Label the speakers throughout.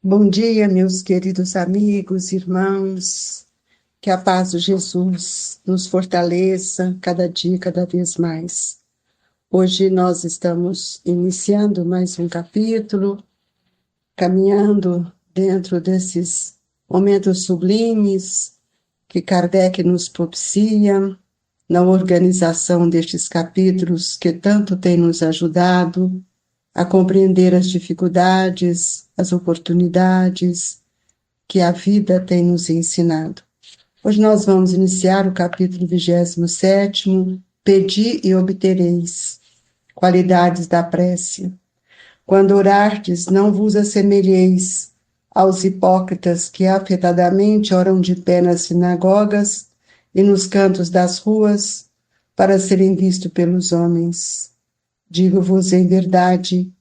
Speaker 1: Bom dia, meus queridos amigos, irmãos. Que a paz de Jesus nos fortaleça cada dia, cada vez mais. Hoje nós estamos iniciando mais um capítulo, caminhando dentro desses momentos sublimes que Kardec nos propicia, na organização destes capítulos que tanto tem nos ajudado a compreender as dificuldades, as oportunidades que a vida tem nos ensinado. Hoje nós vamos iniciar o capítulo 27º, Pedi e obtereis, qualidades da prece. Quando orardes, não vos assemelheis aos hipócritas que afetadamente oram de pé nas sinagogas e nos cantos das ruas para serem vistos pelos homens. Digo-vos em verdade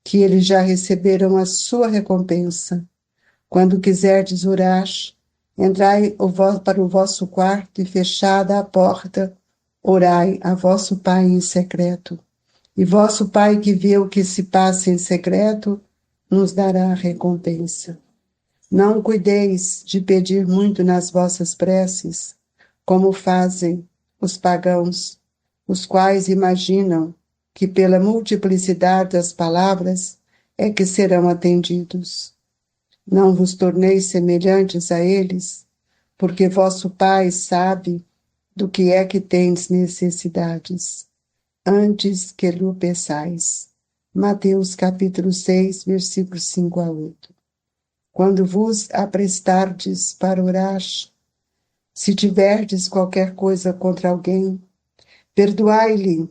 Speaker 1: que eles já receberam a sua recompensa. Quando quiserdes orar, entrai para o vosso quarto e, fechada a porta, orai a vosso Pai em secreto. E vosso Pai, que vê o que se passa em secreto, nos dará a recompensa. Não cuideis de pedir muito nas vossas preces, como fazem os pagãos, os quais imaginam que pela multiplicidade das palavras é que serão atendidos. Não vos torneis semelhantes a eles, porque vosso Pai sabe do que é que tendes necessidades, antes que lhe peçais. Mateus capítulo 6, versículos 5 a 8. Quando vos aprestardes para orar, se tiverdes qualquer coisa contra alguém, perdoai-lhe,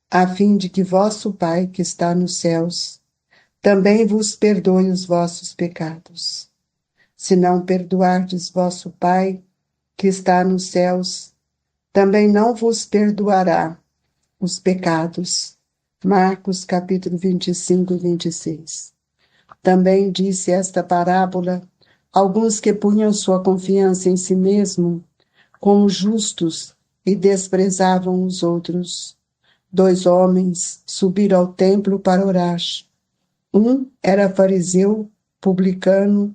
Speaker 1: a fim de que vosso Pai, que está nos céus, também vos perdoe os vossos pecados. Se não perdoardes vosso Pai, que está nos céus, também não vos perdoará os pecados. Marcos capítulo 25 e 26. Também disse esta parábola alguns que punham sua confiança em si mesmo como justos e desprezavam os outros. 2 homens subiram ao templo para orar. Um era fariseu, publicano.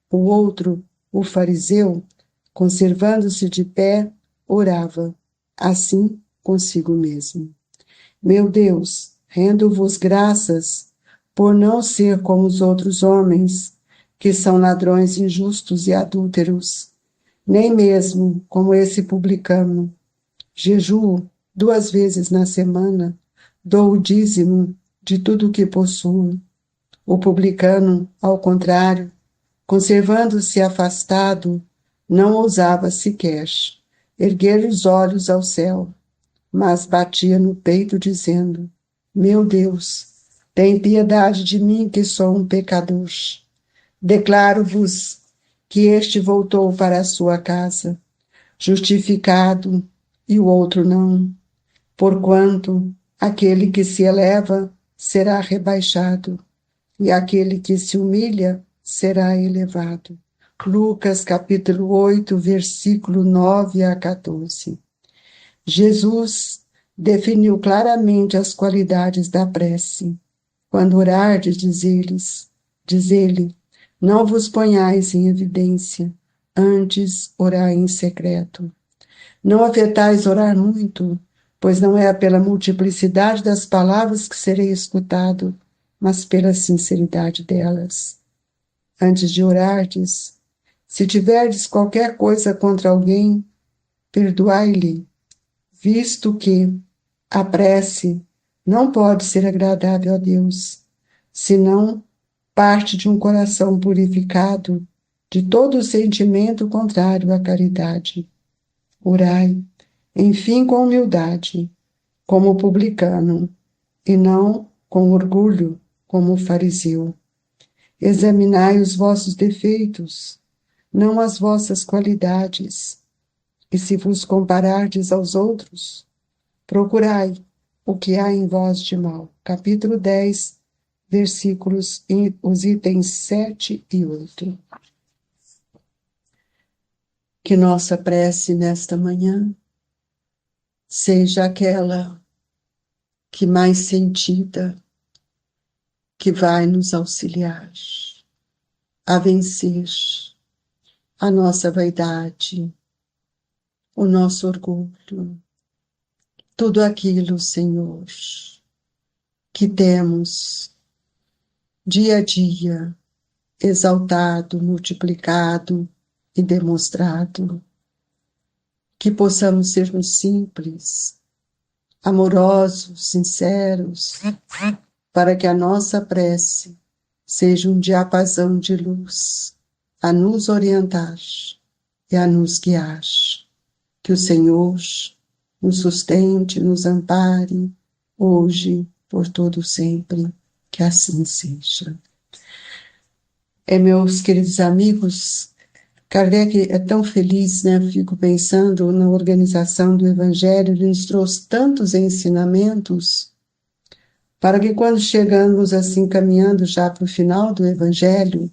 Speaker 1: O outro, o fariseu, conservando-se de pé, orava, assim consigo mesmo. Meu Deus, rendo-vos graças por não ser como os outros homens, que são ladrões injustos e adúlteros, nem mesmo como esse publicano. Jejuo 2 vezes na semana, dou o dízimo de tudo o que possuo. O publicano, ao contrário, conservando-se afastado, não ousava sequer erguer os olhos ao céu, mas batia no peito, dizendo: Meu Deus, tem piedade de mim, que sou um pecador. Declaro-vos que este voltou para a sua casa, justificado, e o outro não. Porquanto aquele que se eleva será rebaixado, e aquele que se humilha será elevado. Lucas capítulo 8, versículo 9 a 14. Jesus definiu claramente as qualidades da prece. Quando orardes, diz ele, não vos ponhais em evidência, antes orai em secreto. Não afetais orar muito, pois não é pela multiplicidade das palavras que serei escutado, mas pela sinceridade delas. Antes de orardes, se tiverdes qualquer coisa contra alguém, perdoai-lhe, visto que a prece não pode ser agradável a Deus, senão parte de um coração purificado de todo sentimento contrário à caridade. Orai, enfim, com humildade, como o publicano, e não com orgulho, como o fariseu. Examinai os vossos defeitos, não as vossas qualidades, e se vos comparardes aos outros, procurai o que há em vós de mal. Capítulo 10, versículos, os itens 7 e 8. Que nossa prece nesta manhã seja aquela que mais sentida, que vai nos auxiliar a vencer a nossa vaidade, o nosso orgulho, tudo aquilo, Senhor, que temos dia a dia exaltado, multiplicado e demonstrado, que possamos sermos simples, amorosos, sinceros, para que a nossa prece seja um diapasão de luz a nos orientar e a nos guiar. Que o Senhor nos sustente, nos ampare, hoje, por todo sempre, que assim seja. Meus queridos amigos, Kardec é tão feliz, né? Fico pensando na organização do Evangelho, ele nos trouxe tantos ensinamentos, para que quando chegamos assim, caminhando já para o final do Evangelho,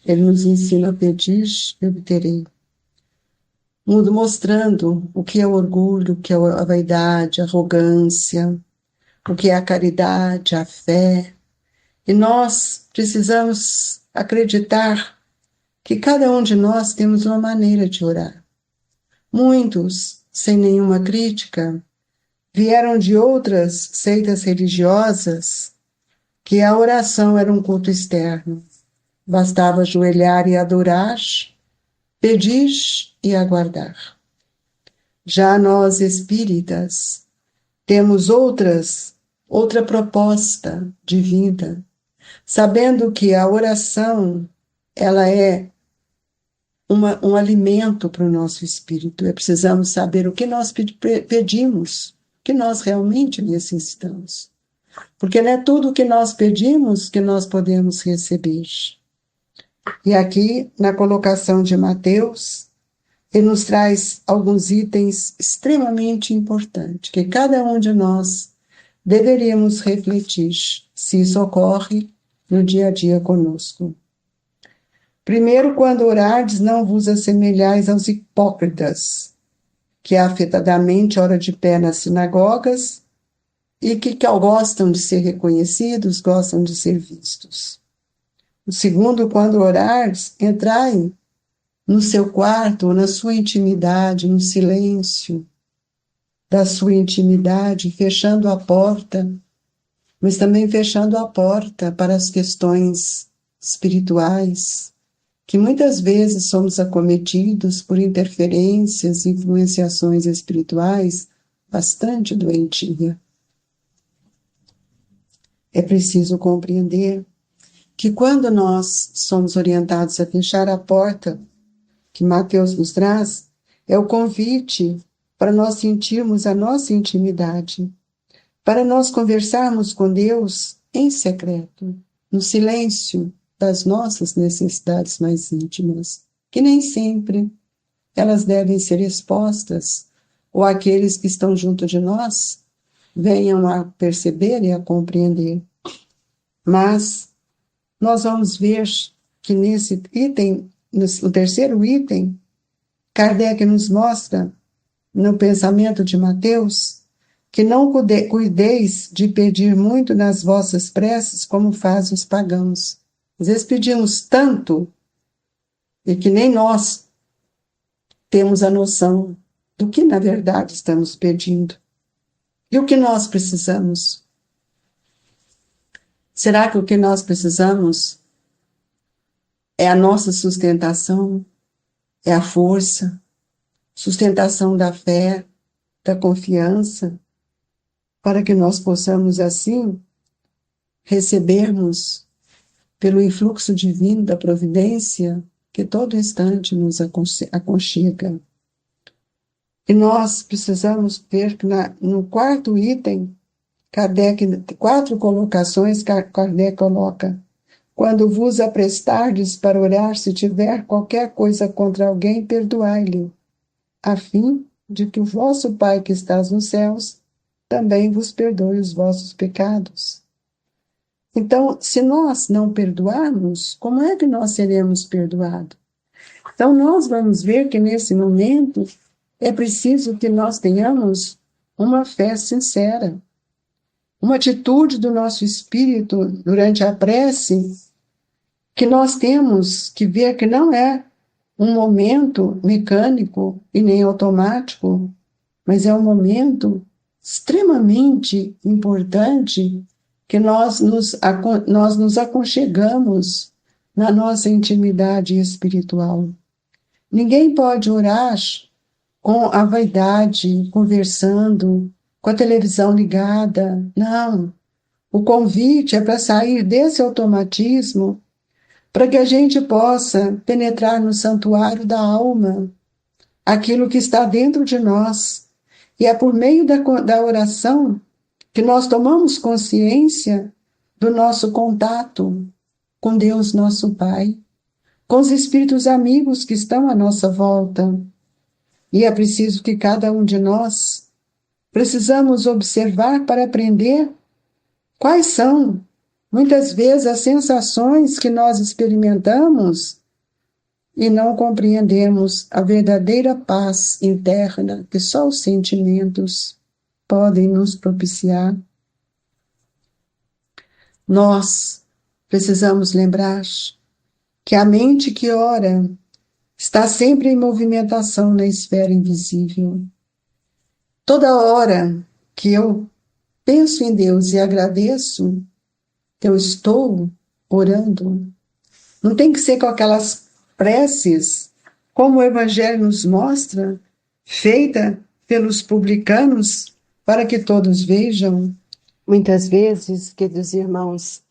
Speaker 1: ele nos ensina a pedir e obterei. Mostrando o que é o orgulho, o que é a vaidade, a arrogância, o que é a caridade, a fé. E nós precisamos acreditar que cada um de nós temos uma maneira de orar. Muitos, sem nenhuma crítica, vieram de outras seitas religiosas que a oração era um culto externo. Bastava ajoelhar e adorar, pedir e aguardar. Já nós espíritas temos outra proposta de vida, sabendo que a oração ela é um alimento para o nosso espírito. Precisamos saber o que nós pedimos, o que nós realmente necessitamos. Porque não é tudo o que nós pedimos que nós podemos receber. E aqui, na colocação de Mateus, ele nos traz alguns itens extremamente importantes, que cada um de nós deveríamos refletir se isso ocorre no dia a dia conosco. Primeiro, quando orardes, não vos assemelhais aos hipócritas, que afetadamente oram de pé nas sinagogas e que gostam de ser reconhecidos, gostam de ser vistos. O segundo, quando orardes, entrai no seu quarto, ou na sua intimidade, no silêncio da sua intimidade, fechando a porta, mas também fechando a porta para as questões espirituais, que muitas vezes somos acometidos por interferências, influenciações espirituais bastante doentias. É preciso compreender que quando nós somos orientados a fechar a porta que Mateus nos traz, é o convite para nós sentirmos a nossa intimidade, para nós conversarmos com Deus em secreto, no silêncio das nossas necessidades mais íntimas, que nem sempre elas devem ser expostas, ou aqueles que estão junto de nós venham a perceber e a compreender. Mas nós vamos ver que nesse item, no terceiro item, Kardec nos mostra, no pensamento de Mateus, que não cuideis de pedir muito nas vossas preces como fazem os pagãos. Às vezes pedimos tanto e que nem nós temos a noção do que na verdade estamos pedindo. E o que nós precisamos? Será que o que nós precisamos é a nossa sustentação, é a força, sustentação da fé, da confiança, para que nós possamos assim recebermos pelo influxo divino da providência que todo instante nos aconchega. E nós precisamos ver que no quarto item, Kardec, 4 colocações, Kardec coloca: quando vos aprestardes para orar, se tiver qualquer coisa contra alguém, perdoai-lhe, a fim de que o vosso Pai que estás nos céus também vos perdoe os vossos pecados. Então, se nós não perdoarmos, como é que nós seremos perdoados? Então, nós vamos ver que nesse momento é preciso que nós tenhamos uma fé sincera, uma atitude do nosso espírito durante a prece que nós temos que ver que não é um momento mecânico e nem automático, mas é um momento extremamente importante que nós nos aconchegamos na nossa intimidade espiritual. Ninguém pode orar com a vaidade, conversando, com a televisão ligada. Não. O convite é para sair desse automatismo, para que a gente possa penetrar no santuário da alma, aquilo que está dentro de nós. E é por meio da oração que nós tomamos consciência do nosso contato com Deus, nosso Pai, com os espíritos amigos que estão à nossa volta. E é preciso que cada um de nós precisamos observar para aprender quais são, muitas vezes, as sensações que nós experimentamos e não compreendemos a verdadeira paz interna que só os sentimentos podem nos propiciar. Nós precisamos lembrar que a mente que ora está sempre em movimentação na esfera invisível. Toda hora que eu penso em Deus e agradeço, eu estou orando. Não tem que ser com aquelas preces, como o Evangelho nos mostra, feita pelos publicanos, para que todos vejam. Muitas vezes, queridos irmãos,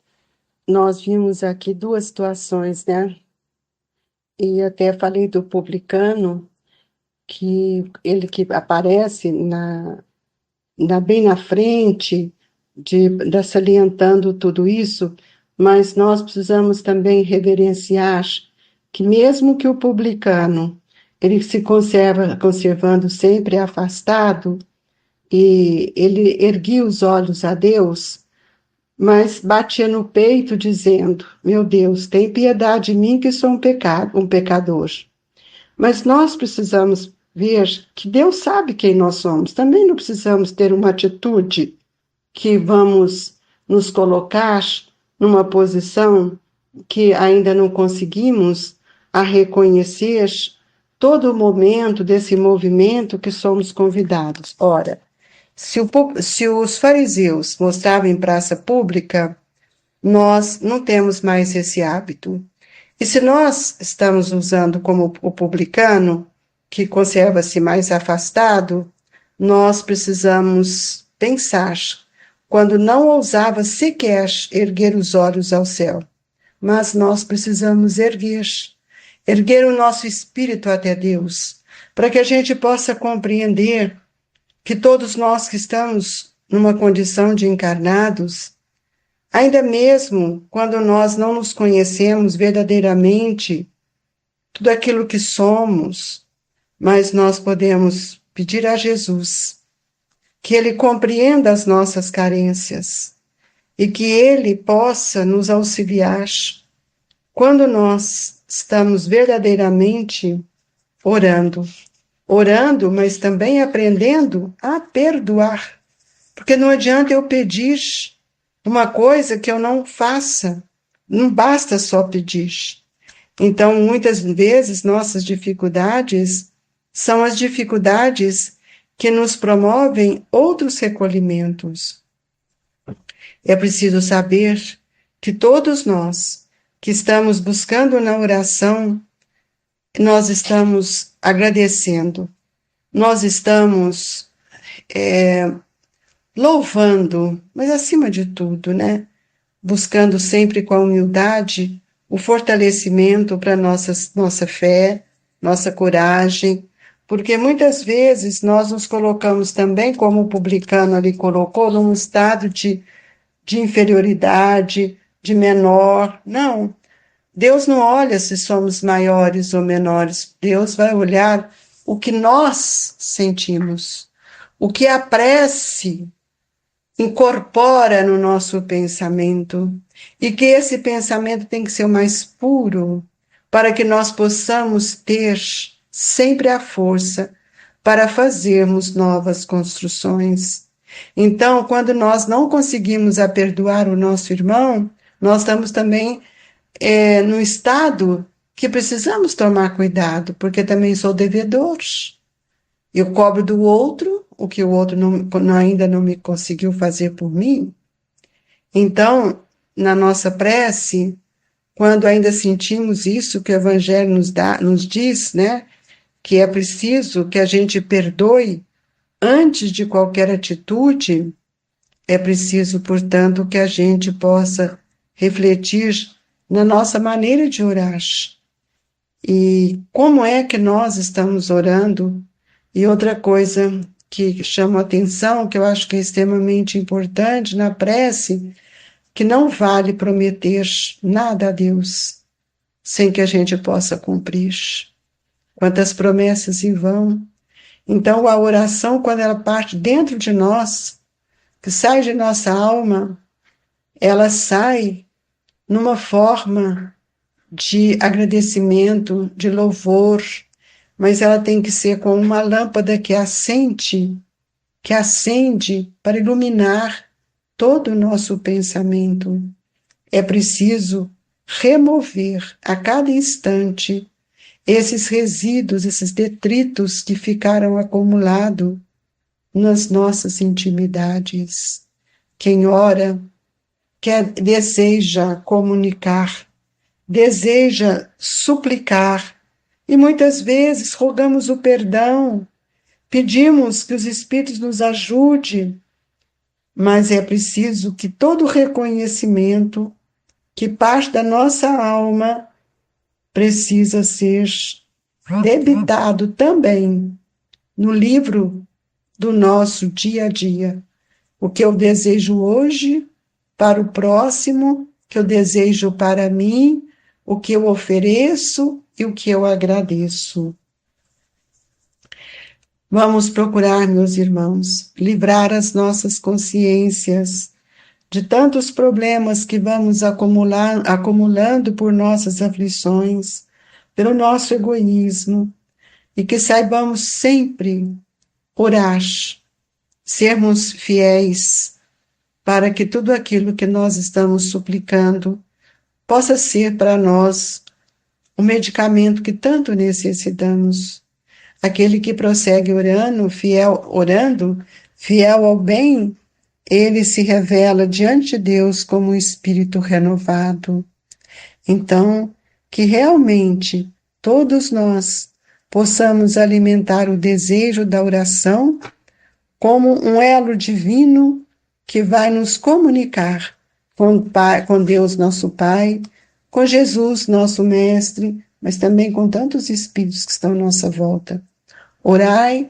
Speaker 1: nós vimos aqui duas situações, né? E até falei do publicano, que ele que aparece bem na frente, salientando tudo isso, mas nós precisamos também reverenciar que mesmo que o publicano ele se conservando sempre afastado, e ele erguia os olhos a Deus, mas batia no peito dizendo: meu Deus, tem piedade de mim que sou um pecador. Mas nós precisamos ver que Deus sabe quem nós somos. Também não precisamos ter uma atitude que vamos nos colocar numa posição que ainda não conseguimos a reconhecer todo o momento desse movimento que somos convidados. Ora, se os fariseus mostravam em praça pública, nós não temos mais esse hábito. E se nós estamos usando como o publicano, que conserva-se mais afastado, nós precisamos pensar, quando não ousava sequer erguer os olhos ao céu, mas nós precisamos erguer o nosso espírito até Deus, para que a gente possa compreender que todos nós que estamos numa condição de encarnados, ainda mesmo quando nós não nos conhecemos verdadeiramente, tudo aquilo que somos, mas nós podemos pedir a Jesus que Ele compreenda as nossas carências e que Ele possa nos auxiliar quando nós estamos verdadeiramente orando, mas também aprendendo a perdoar, porque não adianta eu pedir uma coisa que eu não faça, não basta só pedir. Então, muitas vezes, nossas dificuldades são as dificuldades que nos promovem outros recolhimentos. É preciso saber que todos nós que estamos buscando na oração, nós estamos agradecendo, nós estamos louvando, mas acima de tudo, né? Buscando sempre com a humildade o fortalecimento para nossa fé, nossa coragem, porque muitas vezes nós nos colocamos também, como o publicano ali colocou, num estado de inferioridade, de menor. Não, Deus não olha se somos maiores ou menores, Deus vai olhar o que nós sentimos, o que a prece incorpora no nosso pensamento, e que esse pensamento tem que ser o mais puro, para que nós possamos ter sempre a força para fazermos novas construções. Então, quando nós não conseguimos perdoar o nosso irmão, nós estamos também no estado que precisamos tomar cuidado, porque também sou devedor. Eu cobro do outro o que o outro ainda não me conseguiu fazer por mim. Então, na nossa prece, quando ainda sentimos isso que o Evangelho nos diz, né, que é preciso que a gente perdoe antes de qualquer atitude, é preciso, portanto, que a gente possa refletir na nossa maneira de orar. E como é que nós estamos orando? E outra coisa que chama a atenção, que eu acho que é extremamente importante na prece, que não vale prometer nada a Deus sem que a gente possa cumprir. Quantas promessas em vão. Então, a oração, quando ela parte dentro de nós, que sai de nossa alma, ela sai numa forma de agradecimento, de louvor, mas ela tem que ser como uma lâmpada que acende para iluminar todo o nosso pensamento. É preciso remover a cada instante esses resíduos, esses detritos que ficaram acumulados nas nossas intimidades. Quem ora, deseja comunicar, deseja suplicar, e muitas vezes rogamos o perdão, pedimos que os Espíritos nos ajudem, mas é preciso que todo reconhecimento que parte da nossa alma precisa ser debitado também no livro do nosso dia a dia. O que eu desejo hoje para o próximo, o que eu desejo para mim, o que eu ofereço e o que eu agradeço. Vamos procurar, meus irmãos, livrar as nossas consciências de tantos problemas que vamos acumulando por nossas aflições, pelo nosso egoísmo, e que saibamos sempre orar, sermos fiéis, para que tudo aquilo que nós estamos suplicando possa ser para nós o medicamento que tanto necessitamos. Aquele que prossegue orando, fiel ao bem, ele se revela diante de Deus como um espírito renovado. Então, que realmente todos nós possamos alimentar o desejo da oração como um elo divino que vai nos comunicar com Deus, nosso Pai, com Jesus, nosso Mestre, mas também com tantos espíritos que estão à nossa volta. Orai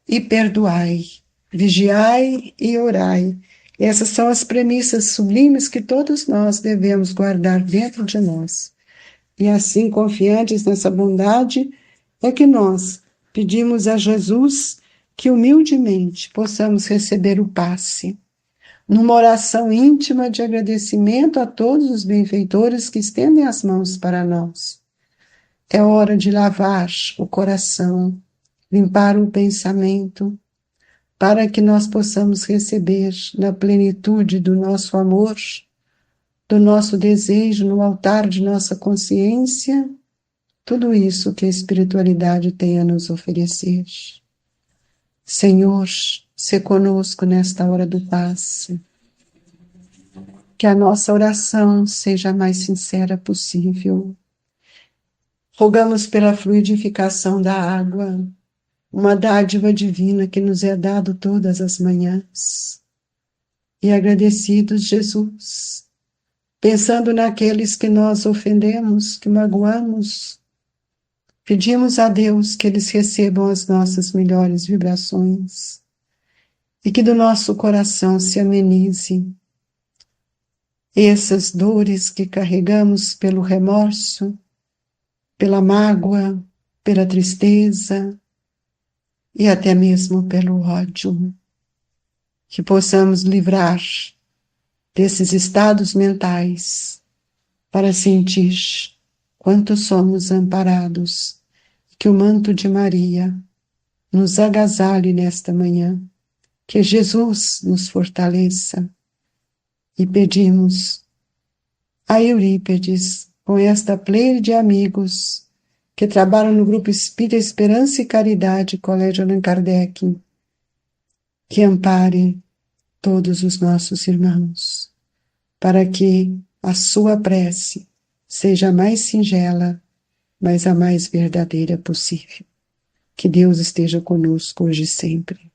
Speaker 1: e perdoai, vigiai e orai. Essas são as premissas sublimes que todos nós devemos guardar dentro de nós. E assim, confiantes nessa bondade, é que nós pedimos a Jesus que humildemente possamos receber o passe, numa oração íntima de agradecimento a todos os benfeitores que estendem as mãos para nós. É hora de lavar o coração, limpar o pensamento, para que nós possamos receber na plenitude do nosso amor, do nosso desejo no altar de nossa consciência, tudo isso que a espiritualidade tem a nos oferecer. Senhor, se conosco nesta hora do passe, que a nossa oração seja a mais sincera possível. Rogamos pela fluidificação da água, uma dádiva divina que nos é dado todas as manhãs. E agradecidos, Jesus, pensando naqueles que nós ofendemos, que magoamos, pedimos a Deus que eles recebam as nossas melhores vibrações e que do nosso coração se amenize essas dores que carregamos pelo remorso, pela mágoa, pela tristeza e até mesmo pelo ódio. Que possamos livrar desses estados mentais para sentir quanto somos amparados, que o manto de Maria nos agasalhe nesta manhã, que Jesus nos fortaleça. E pedimos a Eurípedes, com esta pleia de amigos que trabalham no Grupo Espírita Esperança e Caridade, Colégio Allan Kardec, que ampare todos os nossos irmãos, para que a sua prece seja a mais singela, mas a mais verdadeira possível. Que Deus esteja conosco hoje e sempre.